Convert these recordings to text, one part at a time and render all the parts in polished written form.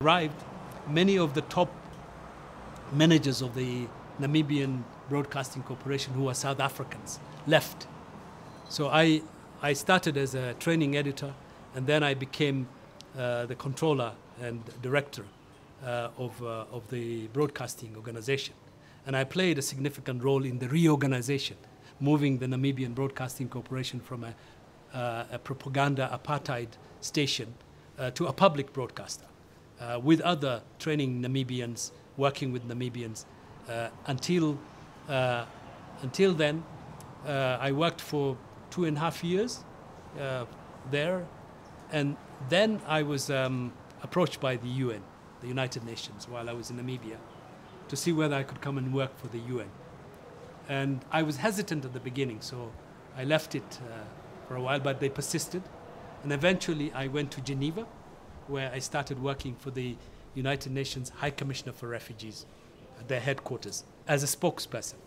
arrived, many of the top managers of the Namibian Broadcasting Corporation, who were South Africans, left. So I started as a training editor, and then I became the controller and director of the broadcasting organization. And I played a significant role in the reorganization, moving the Namibian Broadcasting Corporation from a propaganda apartheid station to a public broadcaster, with other training Namibians, working with Namibians. Until then, I worked for 2.5 years there, and then I was approached by the UN, the United Nations, while I was in Namibia, to see whether I could come and work for the UN. And I was hesitant at the beginning, so I left it for a while, but they persisted. And eventually I went to Geneva, where I started working for the United Nations High Commissioner for Refugees at their headquarters as a spokesperson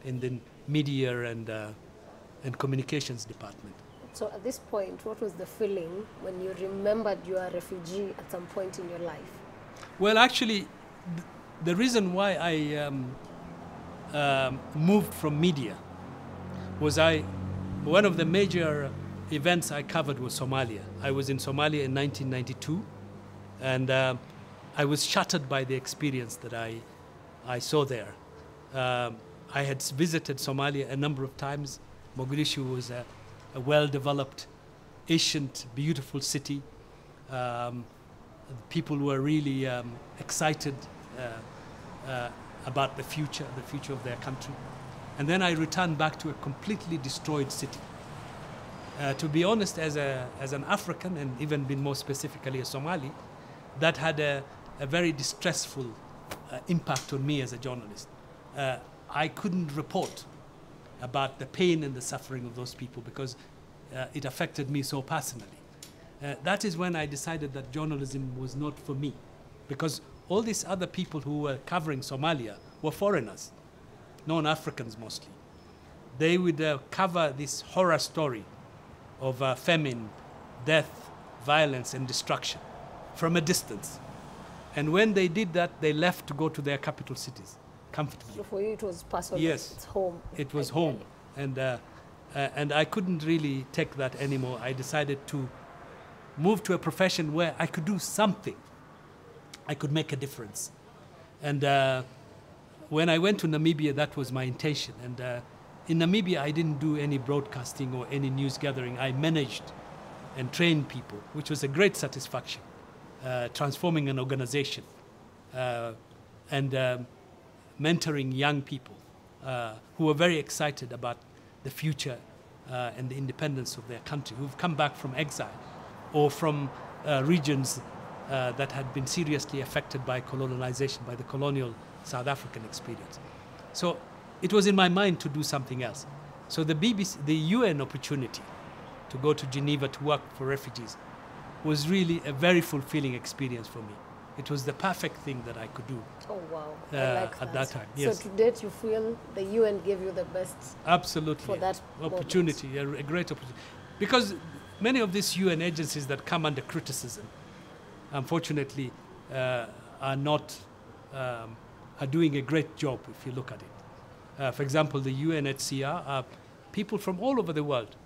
in the media and communications department. So at this point, what was the feeling when you remembered you are a refugee at some point in your life? Well, actually, the reason why I moved from media was one of the major events I covered was Somalia. I was in Somalia in 1992, and I was shattered by the experience that I saw there. I had visited Somalia a number of times. Mogadishu was a well-developed, ancient, beautiful city. People were really excited about the future of their country. And then I returned back to a completely destroyed city. To be honest, as an African, and even been more specifically a Somali, that had a very distressful impact on me as a journalist. I couldn't report about the pain and the suffering of those people because it affected me so personally. That is when I decided that journalism was not for me, because all these other people who were covering Somalia were foreigners, non-Africans mostly. They would cover this horror story of famine, death, violence, and destruction from a distance. And when they did that, they left to go to their capital cities comfortably. So for you, it was personal. Yes, it's home. It was home, and I couldn't really take that anymore. I decided to move to a profession where I could do something. I could make a difference. And when I went to Namibia, that was my intention. And in Namibia, I didn't do any broadcasting or any news gathering. I managed and trained people, which was a great satisfaction, transforming an organization and mentoring young people who were very excited about the future and the independence of their country, who've come back from exile or from regions that had been seriously affected by colonialization, by the colonial South African experience. So it was in my mind to do something else. So the UN opportunity to go to Geneva to work for refugees was really a very fulfilling experience for me. It was the perfect thing that I could do. Oh wow! I like at that time. Yes. So to date, you feel the UN gave you the best. Absolutely. For that opportunity, a great opportunity, because many of these UN agencies that come under criticism, unfortunately, are doing a great job if you look at it. For example, the UNHCR are people from all over the world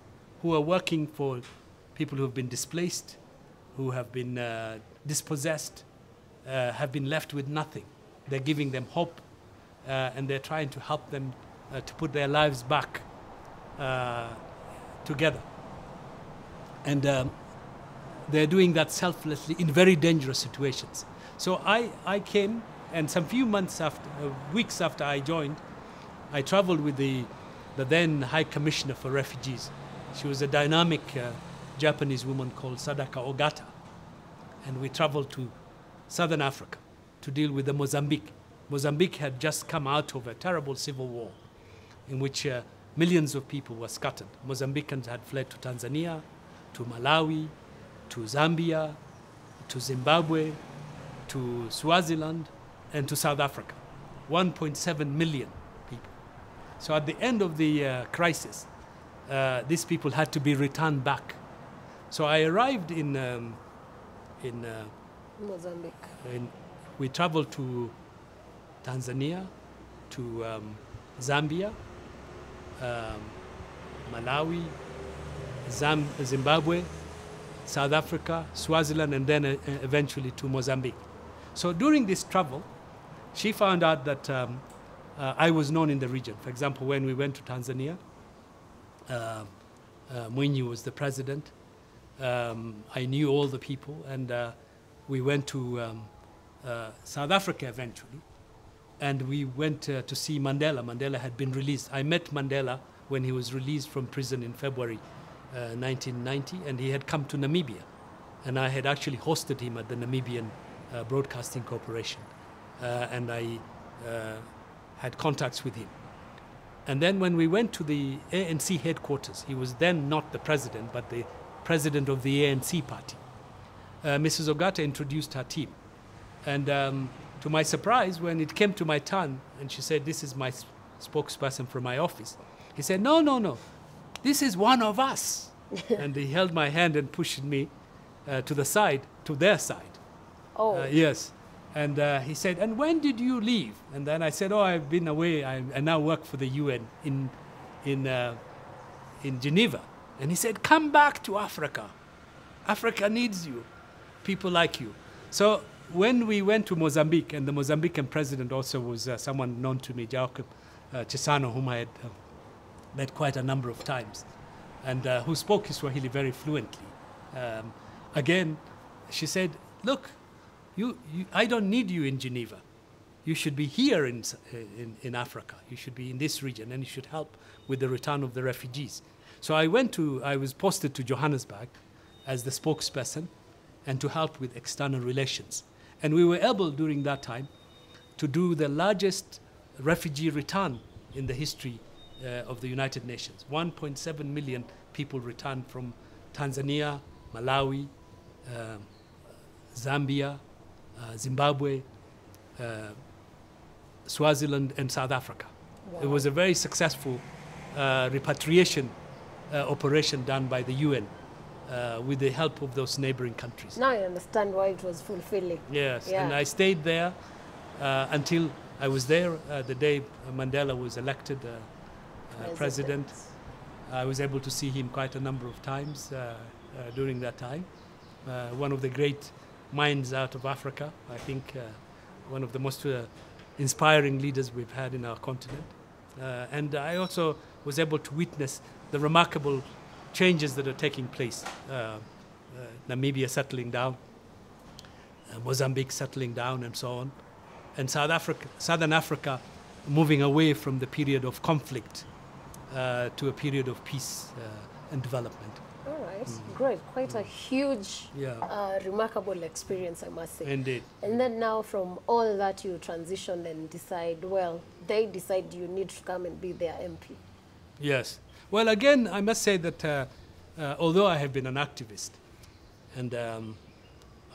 who are working for people who have been displaced, who have been dispossessed, have been left with nothing. They're giving them hope, and they're trying to help them to put their lives back together. And they're doing that selflessly in very dangerous situations. So I came, and some few months after, weeks after I joined, I traveled with the then High Commissioner for Refugees. She was a dynamic Japanese woman called Sadaka Ogata. And we traveled to Southern Africa to deal with the Mozambique. Mozambique had just come out of a terrible civil war in which millions of people were scattered. Mozambicans had fled to Tanzania, to Malawi, to Zambia, to Zimbabwe, to Swaziland, and to South Africa. 1.7 million people. So at the end of the crisis, these people had to be returned back. So I arrived in Mozambique. And we traveled to Tanzania, to Zambia, Malawi, Zimbabwe, South Africa, Swaziland, and then eventually to Mozambique. So during this travel, she found out that I was known in the region. For example, when we went to Tanzania, Mwinyi was the president. I knew all the people, and we went to South Africa eventually, and we went to see Mandela. Mandela had been released. I met Mandela when he was released from prison in February 1990, and he had come to Namibia, and I had actually hosted him at the Namibian Broadcasting Corporation, and I had contacts with him. And then when we went to the ANC headquarters, he was then not the president, but the president of the ANC party. Mrs. Ogata introduced her team. And to my surprise, when it came to my turn, and she said, "This is my spokesperson for my office," he said, "No, no, no, this is one of us." And he held my hand and pushed me to the side, to their side. Oh. Yes. And he said, "And when did you leave?" And then I said, "Oh, I've been away. I now work for the UN in Geneva." And he said, "Come back to Africa. Africa needs you, people like you." So when we went to Mozambique, and the Mozambican president also was someone known to me, Jacob Chisano, whom I had met quite a number of times, and who spoke Kiswahili very fluently. Again, she said, "Look, I don't need you in Geneva. You should be here in Africa. You should be in this region, and you should help with the return of the refugees." So I was posted to Johannesburg as the spokesperson and to help with external relations. And we were able during that time to do the largest refugee return in the history of the United Nations. 1.7 million people returned from Tanzania, Malawi, Zambia, Zimbabwe, Swaziland, and South Africa. Wow. It was a very successful repatriation operation done by the UN with the help of those neighboring countries. Now I understand why it was fulfilling. Yes, yeah. And I stayed there until I was there the day Mandela was elected president. I was able to see him quite a number of times during that time. One of the great minds out of Africa, I think one of the most inspiring leaders we've had in our continent. And I also was able to witness the remarkable changes that are taking place. Namibia settling down, Mozambique settling down, and so on. And Southern Africa moving away from the period of conflict to a period of peace and development. All right, great. Quite a huge, remarkable experience, I must say. Indeed. And then now from all that you transition and decide, well, they decide you need to come and be their MP. Yes. Well, again, I must say that although I have been an activist, and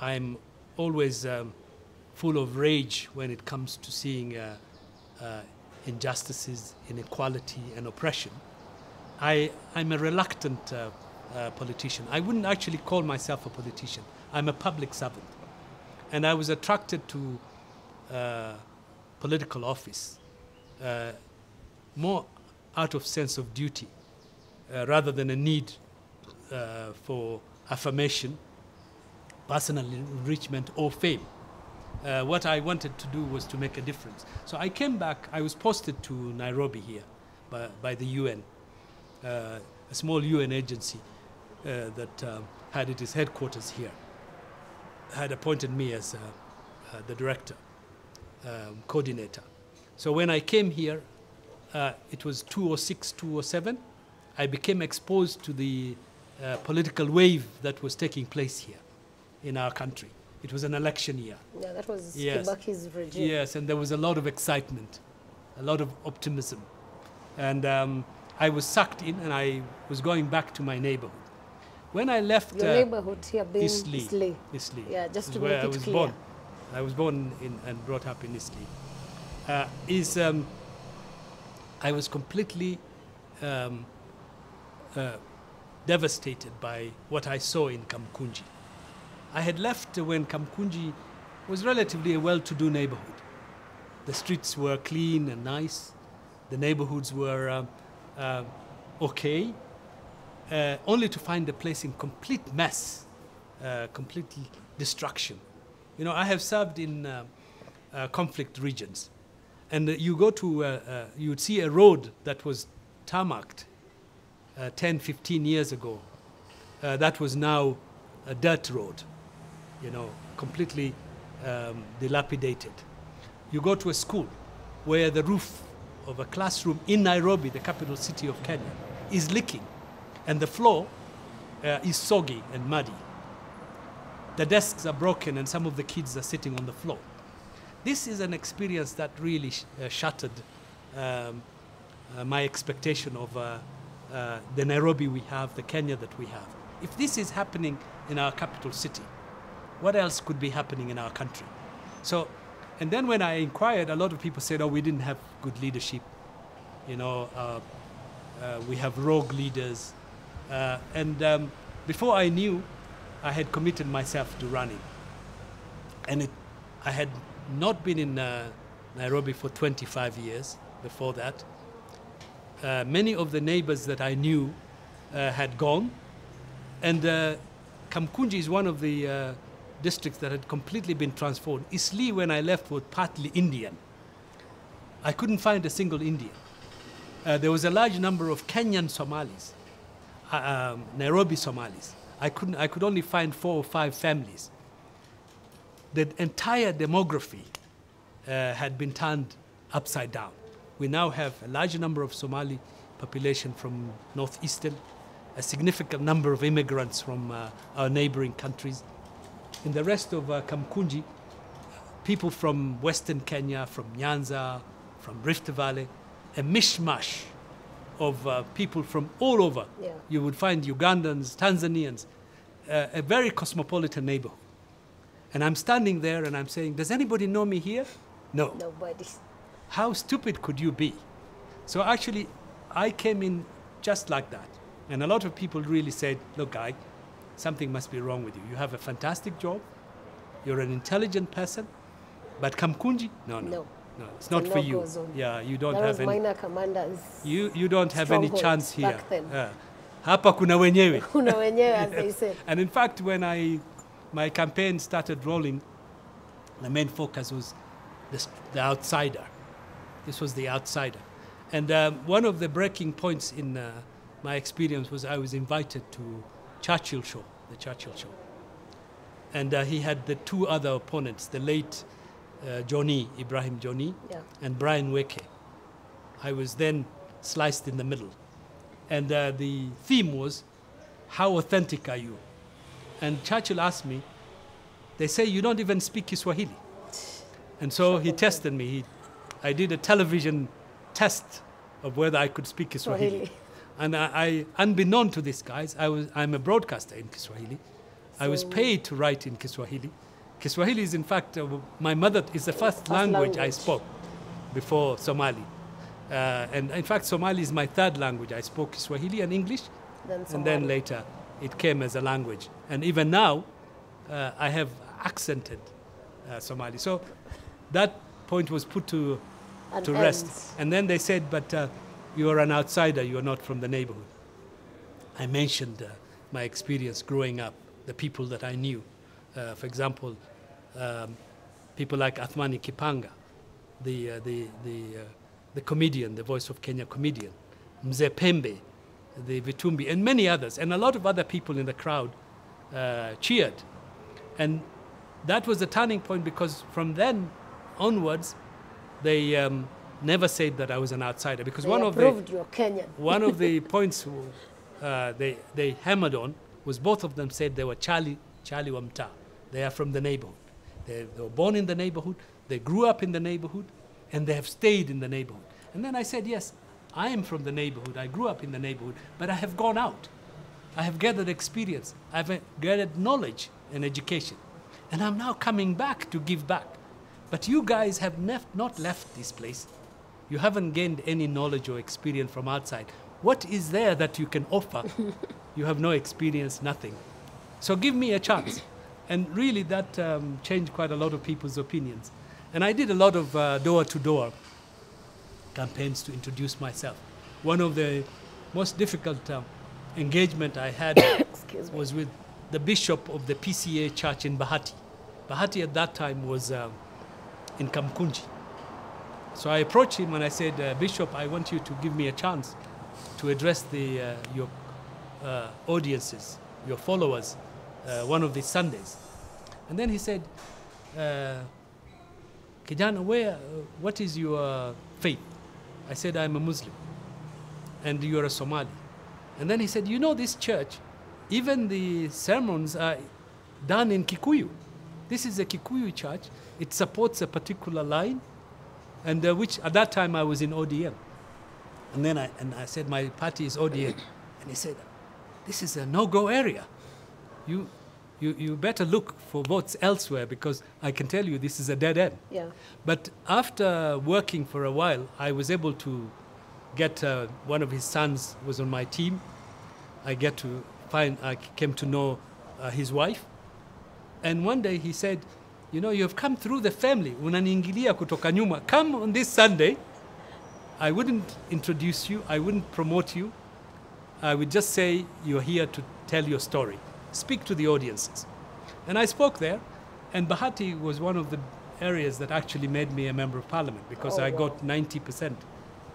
I'm always full of rage when it comes to seeing injustices, inequality, and oppression, I'm a reluctant politician. I wouldn't actually call myself a politician. I'm a public servant. And I was attracted to political office more out of sense of duty rather than a need for affirmation, personal enrichment, or fame. What I wanted to do was to make a difference. So I came back. I was posted to Nairobi here by the UN, a small UN agency that had its headquarters here, had appointed me as the director, coordinator. So when I came here, it was 2006, 2007. I became exposed to the political wave that was taking place here in our country. It was an election year. Yeah, that was Kibaki's regime. Yes, and there was a lot of excitement, a lot of optimism. And I was sucked in, and I was going back to my neighborhood. When I left your neighborhood here being Islay. Yeah, just to where make it I was clear. born. I was born and brought up in Islay. I was completely devastated by what I saw in Kamukunji. I had left when Kamukunji was relatively a well-to-do neighborhood. The streets were clean and nice. The neighborhoods were okay, only to find the place in complete mess, complete destruction. You know, I have served in conflict regions, and you go to, you would see a road that was tarmacked 10, 15 years ago. That was now a dirt road, you know, completely dilapidated. You go to a school where the roof of a classroom in Nairobi, the capital city of Kenya, is leaking, and the floor is soggy and muddy. The desks are broken and some of the kids are sitting on the floor. This is an experience that really shattered my expectation of the Nairobi we have, the Kenya that we have. If this is happening in our capital city, what else could be happening in our country? So, and then when I inquired, a lot of people said, oh, we didn't have good leadership. You know, we have rogue leaders. And before I knew, I had committed myself to running. And I had not been in Nairobi for 25 years before that. Many of the neighbors that I knew had gone. And Kamukunji is one of the districts that had completely been transformed. Isli, when I left, was partly Indian. I couldn't find a single Indian. There was a large number of Kenyan Somalis, Nairobi Somalis. I could only find 4 or 5 families. The entire demography had been turned upside down. We now have a large number of Somali population from northeastern, a significant number of immigrants from our neighboring countries. In the rest of Kamukunji, people from Western Kenya, from Nyanza, from Rift Valley, a mishmash of people from all over. Yeah. You would find Ugandans, Tanzanians, a very cosmopolitan neighborhood. And I'm standing there and I'm saying, does anybody know me here? No. Nobody. How stupid could you be? So actually, I came in just like that. And a lot of people really said, look, guy, something must be wrong with you. You have a fantastic job. You're an intelligent person. But Kamukunji, no, it's not for you. Yeah, you don't have any. Minor commanders. You don't have any chance here. Back then. Hapa kuna wenyewe. Kuna wenyewe, as they said. And in fact, when my campaign started rolling, the main focus was the outsider. This was the outsider. And one of the breaking points in my experience was I was invited to Churchill Show, the Churchill Show. And he had the 2 other opponents, the late Ibrahim Johnny, yeah, and Brian Weke. I was then sliced in the middle. And the theme was, how authentic are you? And Churchill asked me, they say you don't even speak Kiswahili. And so he tested me. I did a television test of whether I could speak Kiswahili. And I, unbeknown to these guys, I'm a broadcaster in Kiswahili. So I was paid to write in Kiswahili. Kiswahili is, in fact, my mother is the first language I spoke before Somali. And in fact, Somali is my 3rd language. I spoke Kiswahili and English, and then later it came as a language. And even now, I have accented Somali. So that point was put to rest. And then they said, but you are an outsider, you are not from the neighborhood. I mentioned my experience growing up, the people that I knew. For example, people like Athmani Kipanga, the comedian, the Voice of Kenya comedian, Mzee Pembe, the Vitumbi, and many others, and a lot of other people in the crowd cheered. And that was the turning point, because from then onwards, they never said that I was an outsider. Because they approved you're Kenyan. One of the points they hammered on was both of them said they were Charlie Wamta. They are from the neighborhood. They were born in the neighborhood, they grew up in the neighborhood, and they have stayed in the neighborhood. And then I said, yes, I am from the neighborhood, I grew up in the neighborhood, but I have gone out. I have gathered experience, I've gathered knowledge and education. And I'm now coming back to give back. But you guys have not left this place. You haven't gained any knowledge or experience from outside. What is there that you can offer? You have no experience, nothing. So give me a chance. And really that changed quite a lot of people's opinions. And I did a lot of door-to-door campaigns to introduce myself. One of the most difficult engagement I had was with the bishop of the PCA church in Bahati. Bahati at that time was in Kamukunji. So I approached him and I said, Bishop, I want you to give me a chance to address your audiences, your followers, one of these Sundays. And then he said, Kijana, what is your faith? I said, I'm a Muslim. And you're a Somali. And then he said, you know this church, even the sermons are done in Kikuyu. This is a Kikuyu church. It supports a particular line, and which at that time I was in ODM. And then I said, my party is ODM. And he said, this is a no-go area. You better look for votes elsewhere, because I can tell you this is a dead end. Yeah. But after working for a while, I was able to get one of his sons was on my team. I came to know his wife. And one day he said, you know, you have come through the family. Unaniingilia kutoka nyuma. Come on this Sunday. I wouldn't introduce you. I wouldn't promote you. I would just say you're here to tell your story. Speak to the audiences. And I spoke there. And Bahati was one of the areas that actually made me a member of parliament, because I got 90%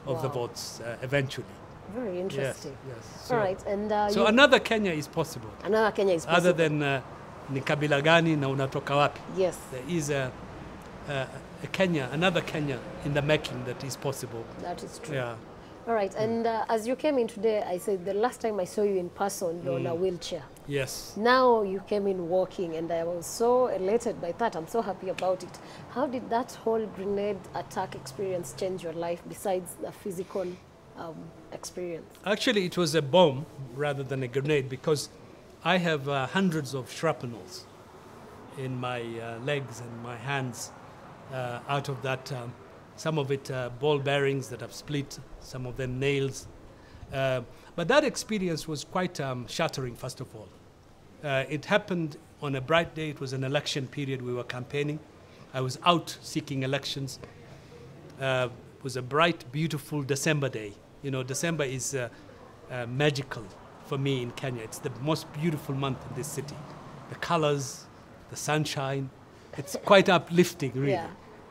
of the votes eventually. Very interesting. Yes. So, all right. And so another Kenya is possible. Another Kenya is possible. Other than ni kabila gani na unatoka wapi. Yes. There is a Kenya, another Kenya in the making that is possible. That is true. Yeah. All right. And as you came in today, I said the last time I saw you in person, you're on a wheelchair. Yes. Now you came in walking, and I was so elated by that. I'm so happy about it. How did that whole grenade attack experience change your life, besides the physical experience? Actually, it was a bomb rather than a grenade, because I have hundreds of shrapnels in my legs and my hands. Out of that, some of it ball bearings that have split, some of them nails. But that experience was quite shattering, first of all. It happened on a bright day. It was an election period. We were campaigning. I was out seeking elections. It was a bright, beautiful December day. You know, December is magical for me in Kenya. It's the most beautiful month in this city. The colors, the sunshine, it's quite uplifting, really. Yeah.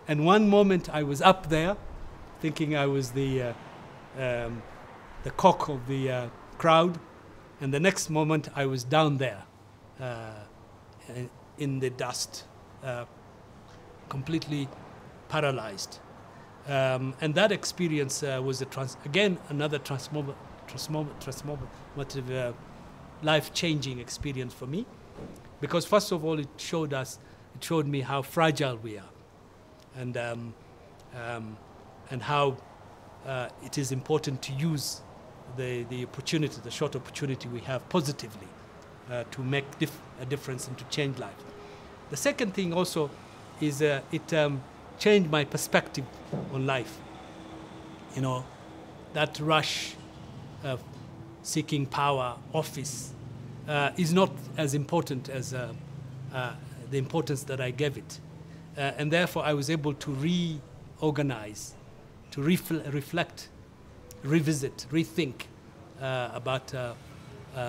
And one moment I was up there, thinking I was the cock of the crowd, and the next moment I was down there in the dust, completely paralyzed. And that experience was another transformative, life-changing experience for me, because first of all it showed me how fragile we are, and how it is important to use the opportunity, the short opportunity we have, positively to make a difference and to change lives. The second thing also is it changed my perspective on life. You know, that rush of seeking power, office, is not as important as the importance that I gave it. And therefore I was able to reorganize, to reflect, revisit, rethink about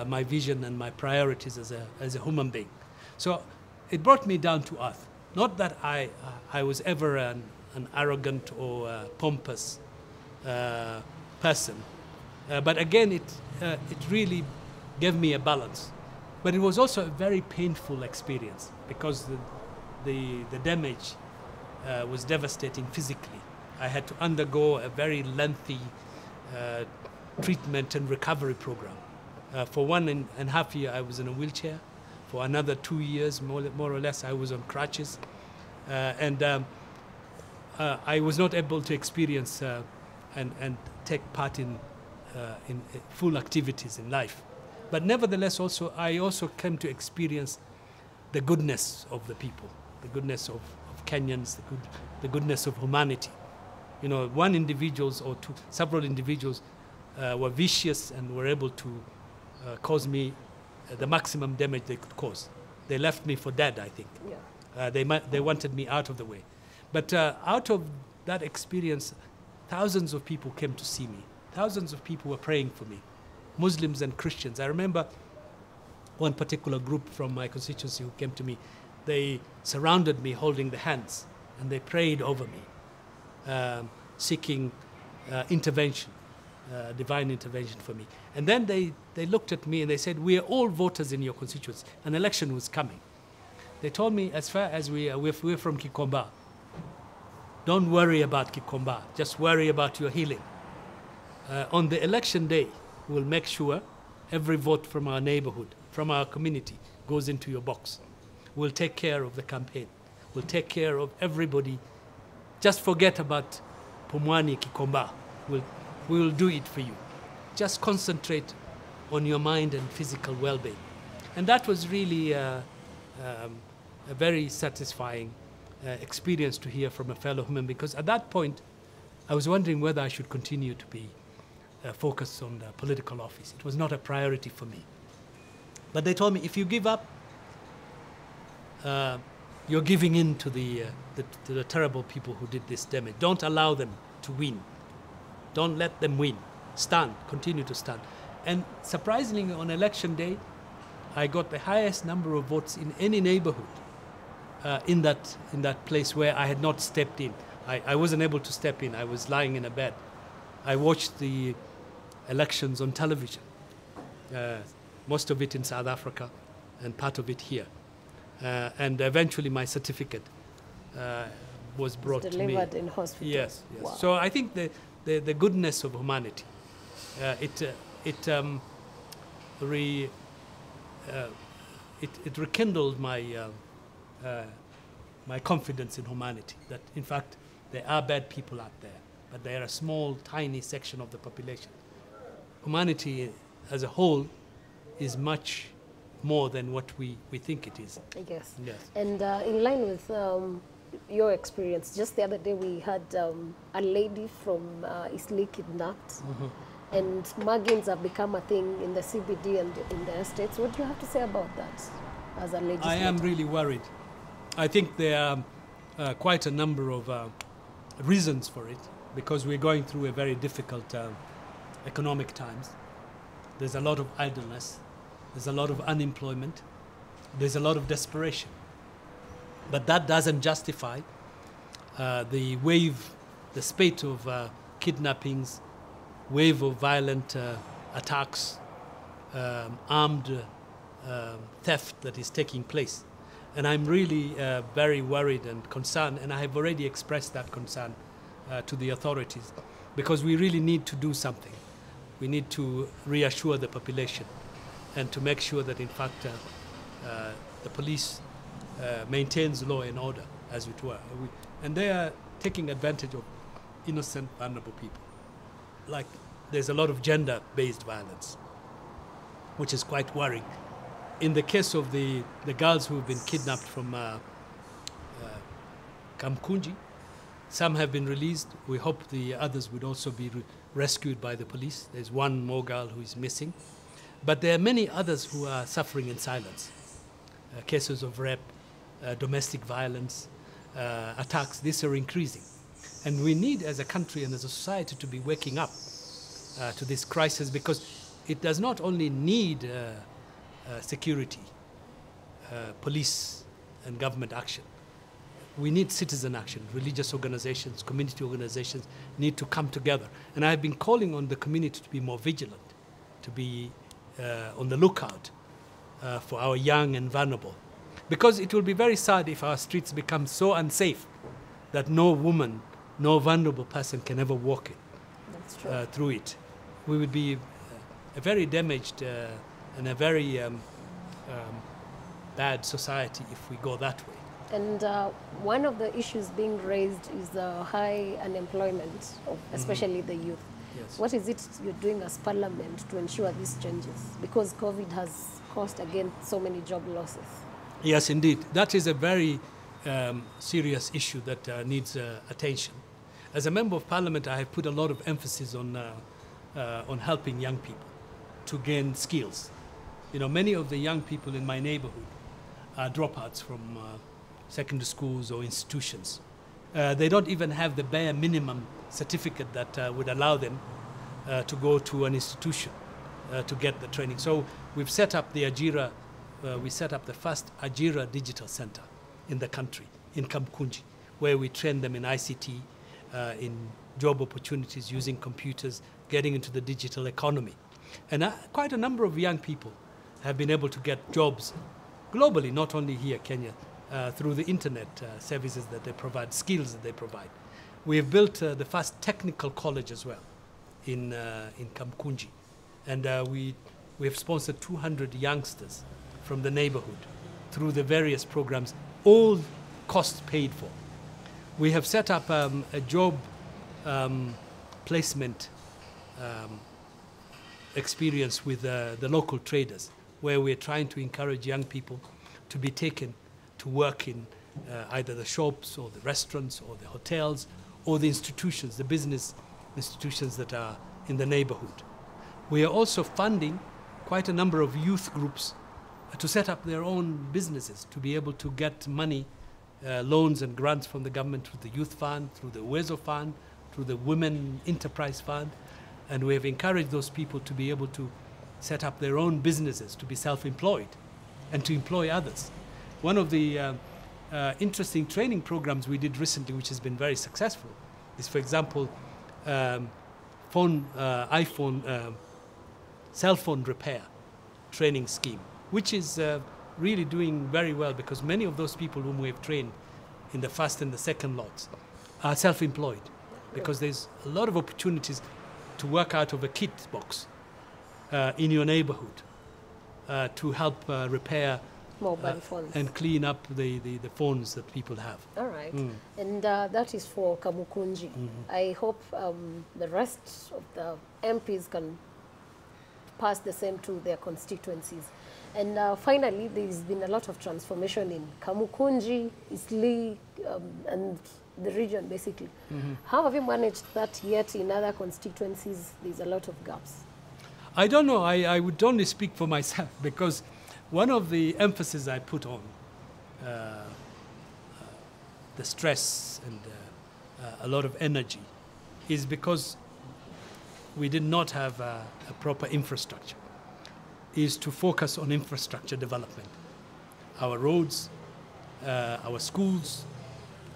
my vision and my priorities as a human being. So it brought me down to earth. Not that I was ever an arrogant or pompous person, but again it really gave me a balance. But it was also a very painful experience, because the damage was devastating physically. I had to undergo a very lengthy treatment and recovery program. For 1.5 years, I was in a wheelchair. For another 2 years, more or less, I was on crutches. And I was not able to experience and take part in full activities in life. But nevertheless, I also came to experience the goodness of the people, the goodness of Kenyans, the goodness of humanity. You know, one individual or several individuals were vicious and were able to cause me the maximum damage they could cause. they left me for dead, I think. Yeah. They wanted me out of the way. But out of that experience, thousands of people came to see me. Thousands of people were praying for me, Muslims and Christians. I remember one particular group from my constituency who came to me. They surrounded me holding the hands, and they prayed over me, seeking intervention, divine intervention for me. And then they looked at me and they said, we are all voters in your constituency. An election was coming. They told me, as far as we're from Kikomba, don't worry about Kikomba, just worry about your healing. On the election day, we'll make sure every vote from our neighborhood, from our community, goes into your box. We'll take care of the campaign. We'll take care of everybody. Just forget about Pumwani, Kikomba. We'll do it for you. Just concentrate on your mind and physical well-being. And that was really a very satisfying experience to hear from a fellow human, because at that point, I was wondering whether I should continue to be focused on the political office. It was not a priority for me. But they told me, if you give up, you're giving in to the terrible people who did this damage. Don't allow them to win. Don't let them win. Stand, continue to stand. And surprisingly, on election day, I got the highest number of votes in any neighborhood in that place where I had not stepped in. I wasn't able to step in. I was lying in a bed. I watched the elections on television, most of it in South Africa and part of it here. And eventually my certificate was brought to me. Delivered in hospital. Yes, yes. Wow. So I think the goodness of humanity, it rekindled my my confidence in humanity, that in fact there are bad people out there, but they are a small, tiny section of the population. Humanity as a whole is much more than what we think it is. Yes. Yes. And in line with your experience, just the other day we had a lady from Isli kidnapped, and muggings have become a thing in the CBD and in the estates. What do you have to say about that as a legislator? I am really worried. I think there are quite a number of reasons for it, because we're going through a very difficult economic times. There's a lot of idleness. There's a lot of unemployment. There's a lot of desperation. But that doesn't justify the spate of kidnappings, wave of violent attacks, armed theft that is taking place. And I'm really very worried and concerned, and I have already expressed that concern to the authorities, because we really need to do something. We need to reassure the population and to make sure that, in fact, the police maintains law and order, as it were. And they are taking advantage of innocent, vulnerable people. Like, there's a lot of gender-based violence, which is quite worrying. In the case of the girls who have been kidnapped from Kamukunji, some have been released. We hope the others would also be rescued by the police. There's one more girl who is missing. But there are many others who are suffering in silence. Cases of rape, domestic violence, attacks, these are increasing. And we need, as a country and as a society, to be waking up to this crisis, because it does not only need security, police and government action. We need citizen action. Religious organizations, community organizations need to come together. And I've been calling on the community to be more vigilant, to be on the lookout for our young and vulnerable. Because it will be very sad if our streets become so unsafe that no woman, no vulnerable person can ever walk it. That's true. Through it. We would be a very damaged and a very bad society if we go that way. And one of the issues being raised is the high unemployment of especially the youth. Yes. What is it you're doing as Parliament to ensure this changes? Because COVID has caused, again, so many job losses. Yes, indeed. That is a very serious issue that needs attention. As a Member of Parliament, I have put a lot of emphasis on helping young people to gain skills. You know, many of the young people in my neighborhood dropouts from secondary schools or institutions. They don't even have the bare minimum certificate that would allow them to go to an institution to get the training. So we've set up the Ajira, we set up the first Ajira digital center in the country, in Kamukunji, where we train them in ICT, in job opportunities, using computers, getting into the digital economy. And quite a number of young people have been able to get jobs globally, not only here, Kenya, through the internet services that they provide, skills that they provide. We have built the first technical college as well in Kamukunji. And we have sponsored 200 youngsters from the neighborhood through the various programs, all costs paid for. We have set up a job placement experience with the local traders, where we're trying to encourage young people to be taken to work in either the shops or the restaurants or the hotels or the institutions, the business institutions that are in the neighborhood. We are also funding quite a number of youth groups to set up their own businesses, to be able to get money, loans and grants from the government through the Youth Fund, through the Uwezo Fund, through the Women Enterprise Fund. And we have encouraged those people to be able to set up their own businesses, to be self-employed and to employ others. One of the interesting training programs we did recently, which has been very successful, is, for example, cell phone repair training scheme, which is really doing very well, because many of those people whom we have trained in the first and the second lots are self-employed, because there's a lot of opportunities to work out of a kit box in your neighborhood to help repair mobile phones and clean up the phones that people have. All right. And that is for Kamukunji. I hope the rest of the MPs can pass the same to their constituencies. And finally, there's been a lot of transformation in Kamukunji, Isli, and the region, basically. How have you managed that, yet in other constituencies there's a lot of gaps? I don't know. I would only speak for myself, because one of the emphasis I put on the stress and a lot of energy is because we did not have a proper infrastructure, is to focus on infrastructure development. Our roads, our schools,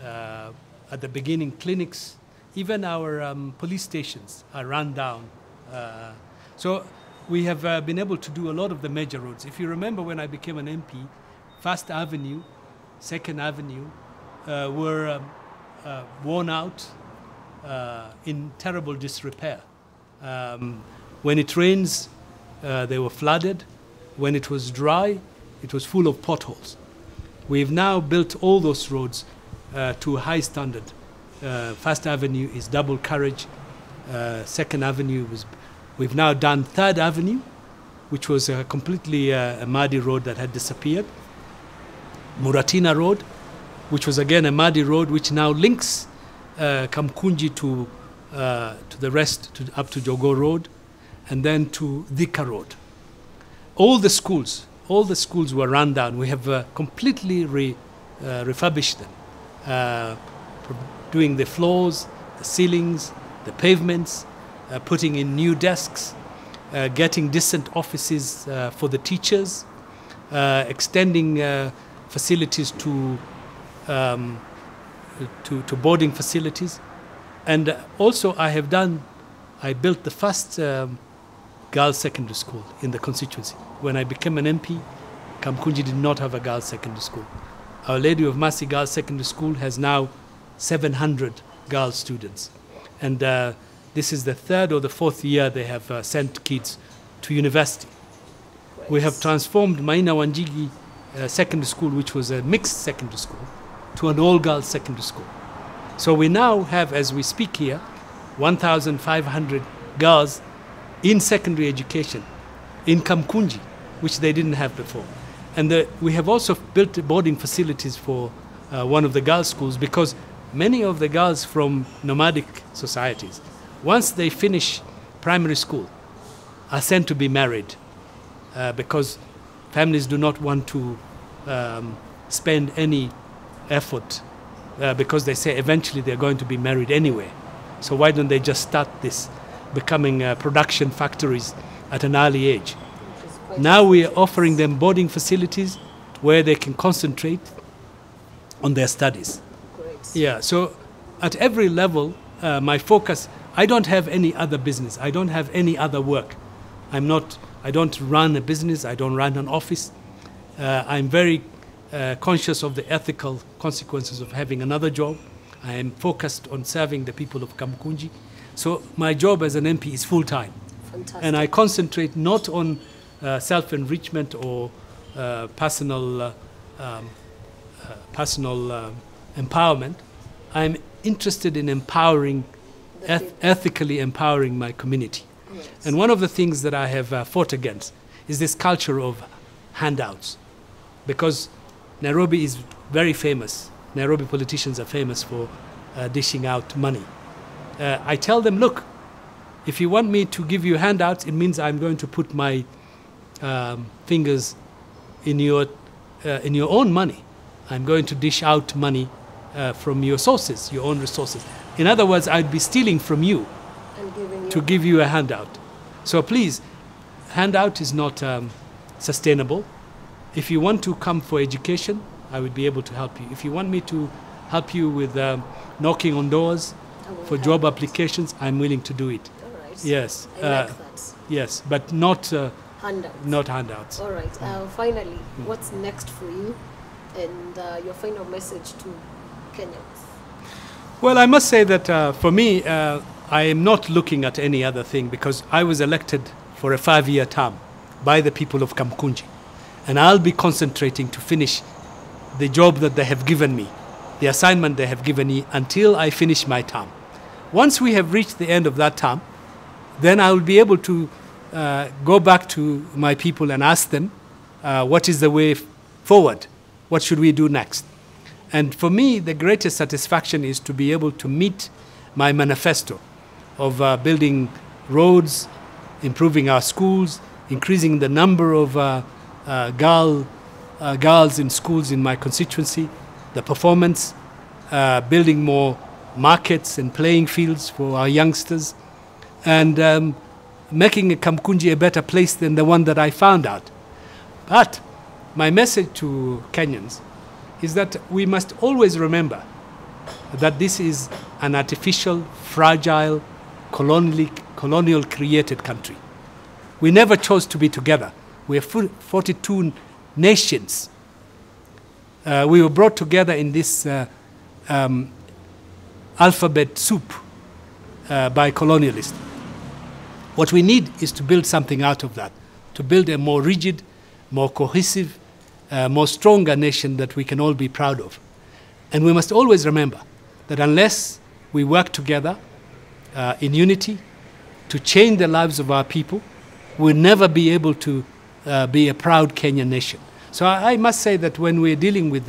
at the beginning clinics, even our police stations are run down. So we have been able to do a lot of the major roads. If you remember, when I became an MP, First Avenue, Second Avenue were worn out, in terrible disrepair. When it rains, they were flooded. When it was dry, it was full of potholes. We've now built all those roads to a high standard. First Avenue is double carriage. Second Avenue was. We've now done Third Avenue, which was completely a muddy road that had disappeared. Muratina Road, which was again a muddy road, which now links Kamukunji to the rest, up to Jogo Road, and then to Thika Road. All the schools were run down. We have completely refurbished them, doing the floors, the ceilings, the pavements, putting in new desks, getting decent offices for the teachers, extending facilities to boarding facilities. And also I built the first girls' secondary school in the constituency. When I became an MP, Kamukunji did not have a girls' secondary school. Our Lady of Mercy Girls' Secondary School has now 700 girls students. And this is the third or the fourth year they have sent kids to university. Great. We have transformed Maina Wanjigi Secondary School, which was a mixed secondary school, to an all-girls secondary school. So we now have, as we speak here, 1,500 girls in secondary education in Kamukunji, which they didn't have before. And we have also built boarding facilities for one of the girls' schools, because many of the girls from nomadic societies, once they finish primary school, are sent to be married because families do not want to spend any effort because they say eventually they're going to be married anyway. So why don't they just start this, becoming production factories at an early age? Now we are offering them boarding facilities where they can concentrate on their studies. Great. Yeah, so at every level, my focus, I don't have any other business. I don't have any other work. I don't run a business. I don't run an office. I'm very conscious of the ethical consequences of having another job. I am focused on serving the people of Kamukunji. So my job as an MP is full-time. Fantastic. And I concentrate not on self-enrichment or personal empowerment. I'm interested in empowering, ethically empowering my community. Yes. And one of the things that I have fought against is this culture of handouts. Because Nairobi is very famous. Nairobi politicians are famous for dishing out money. I tell them, look, if you want me to give you handouts, it means I'm going to put my fingers in your own money. I'm going to dish out money from your sources, your own resources. In other words, I'd be stealing from you to give you a handout. So please, handout is not sustainable. If you want to come for education, I would be able to help you. If you want me to help you with knocking on doors for job applications, I'm willing to do it. All right. Yes. I like that. Yes, but not Handouts. not handouts. All right. Finally, what's next for you, and your final message to Kenyans? Well, I must say that for me, I am not looking at any other thing, because I was elected for a 5-year term by the people of Kamukunji, and I'll be concentrating to finish the job that they have given me, the assignment they have given me, until I finish my term. Once we have reached the end of that term, then I will be able to go back to my people and ask them what is the way forward, what should we do next. And for me, the greatest satisfaction is to be able to meet my manifesto of building roads, improving our schools, increasing the number of girls in schools in my constituency, the performance, building more markets and playing fields for our youngsters, and making Kamukunji a better place than the one that I found out. But my message to Kenyans is that we must always remember that this is an artificial, fragile, colonial created country. We never chose to be together. We are 42 nations. We were brought together in this alphabet soup by colonialists. What we need is to build something out of that, to build a more rigid, more cohesive, more stronger nation that we can all be proud of. And we must always remember that unless we work together in unity to change the lives of our people, we'll never be able to be a proud Kenyan nation. So I must say that when we're dealing with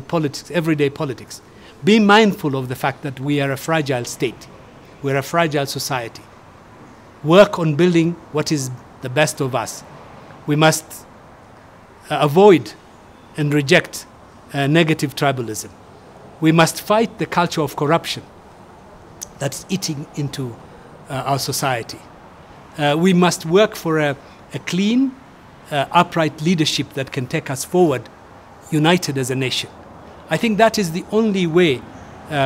politics, everyday politics, be mindful of the fact that we are a fragile state. We're a fragile society. Work on building what is the best of us. We must avoid and reject negative tribalism. We must fight the culture of corruption that's eating into our society. We must work for a clean, upright leadership that can take us forward, united as a nation. I think that is the only way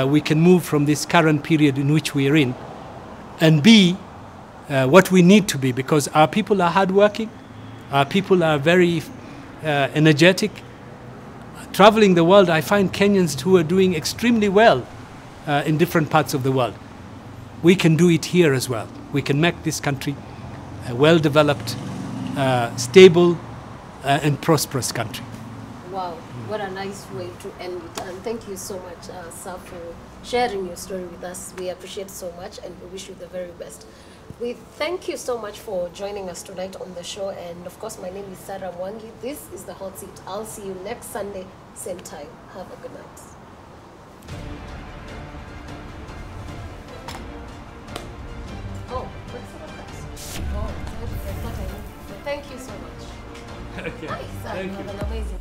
we can move from this current period in which we are in and be what we need to be, because our people are hardworking, our people are very energetic. Traveling the world, I find Kenyans who are doing extremely well in different parts of the world. We can do it here as well. We can make this country a well-developed, stable, and prosperous country. Wow, what a nice way to end it. And thank you so much, sir, for sharing your story with us. We appreciate so much, and we wish you the very best. We thank you so much for joining us tonight on the show. And of course, my name is Sarah Mwangi. This is The Hot Seat. I'll see you next Sunday, same time. Have a good night. Oh, what's the Oh, thank you so much. Okay. Nice. Thank Have you. an amazing